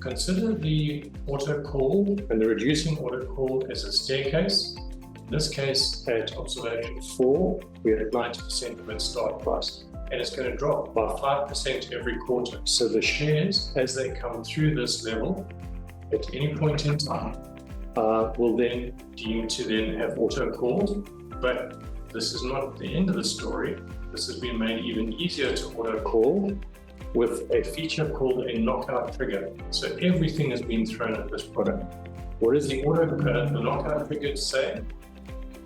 Consider the auto call and the reducing auto call as a staircase. In this case, at observation 4, we're at 90% of its start price, and it's going to drop by 5% every quarter. So the shares, as they come through this level at any point in time, will then deem to then have auto called. But this is not the end of the story. This has been made even easier to auto call with a feature called a knockout trigger. So everything has been thrown at this product. What does the knockout trigger say?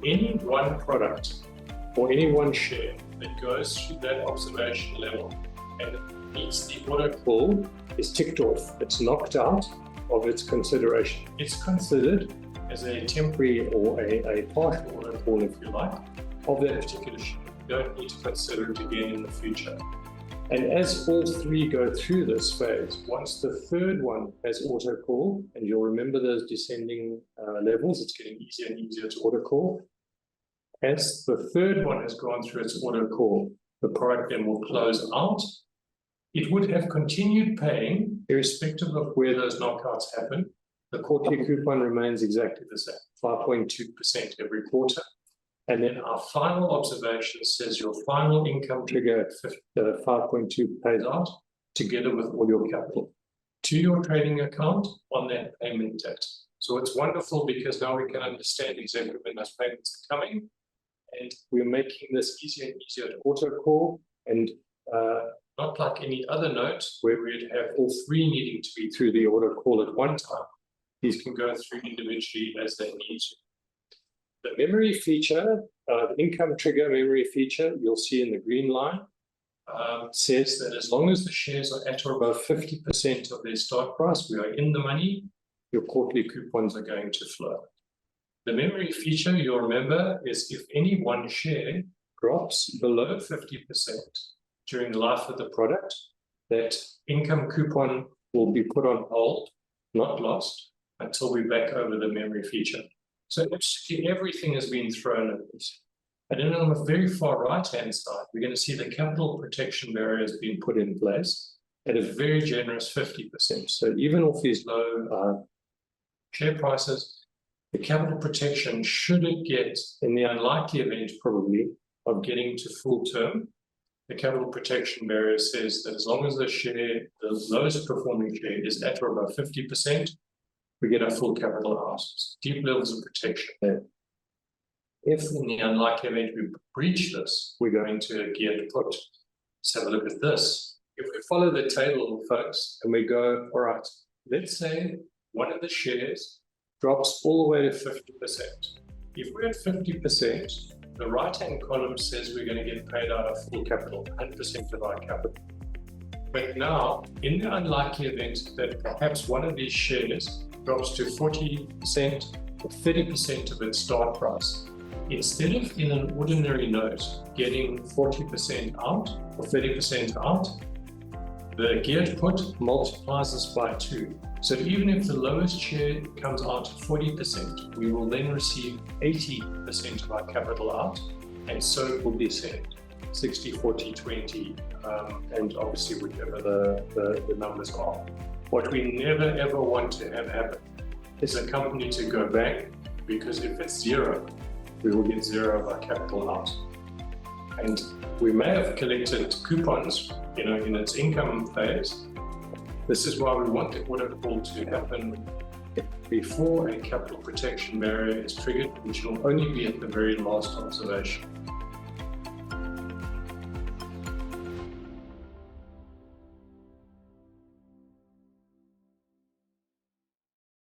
Any one product or any one share that goes through that observation level and meets the auto call is ticked off. It's knocked out of its consideration. It's considered as a temporary or a partial auto call, if you like, of that particular share. You don't need to consider it again in the future. And as all three go through this phase, once the third one has auto call, and you'll remember those descending levels, it's getting easier and easier to auto call. As the third one has gone through its auto call, the product then will close out. It would have continued paying, irrespective of where those knockouts happen. The quarterly coupon remains exactly the same, 5.2% every quarter. And then our final observation says your final income trigger at 5.2 pays out together with all your capital to your trading account on that payment date. So it's wonderful because now we can understand exactly when those payments are coming, and we're making this easier and easier to auto call, and not like any other note where we'd have all three needing to be through the auto call at one time. These can go through individually as they need to. The memory feature, the income trigger memory feature, you'll see in the green line, says that as long as the shares are at or above 50% of their start price, we are in the money, your quarterly coupons are going to flow. The memory feature, you'll remember, is if any one share drops below 50% during the life of the product, that income coupon will be put on hold, not lost, until we're back over the memory feature. So everything has been thrown at this. And then on the very far right-hand side, we're going to see the capital protection barrier has been put in place at a very generous 50%. So even off these low share prices, the capital protection, should it get, in the unlikely event probably, of getting to full term, the capital protection barrier says that as long as the share, the lowest performing share, is at or above 50%, we get a full capital out. Deep levels of protection there. If in the unlikely event we breach this, we're going to geared put. Let's have a look at this. If we follow the table, folks, and we go, all right, let's say one of the shares drops all the way to 50%. If we're at 50%, the right-hand column says we're going to get paid out of full capital, 100% of our capital. But now, in the unlikely event that perhaps one of these shares drops to 40% or 30% of its start price, instead of in an ordinary note getting 40% out or 30% out, the geared put multiplies this by 2. So even if the lowest share comes out at 40%, we will then receive 80% of our capital out, and so it will descend 60, 40, 20, and obviously whichever the numbers are. What we never ever want to have happen is a company to go back, because if it's zero, we will get zero of our capital out. And we may have collected coupons, in its income phase. This is why we want the auto call to happen before a capital protection barrier is triggered, which will only be at the very last observation.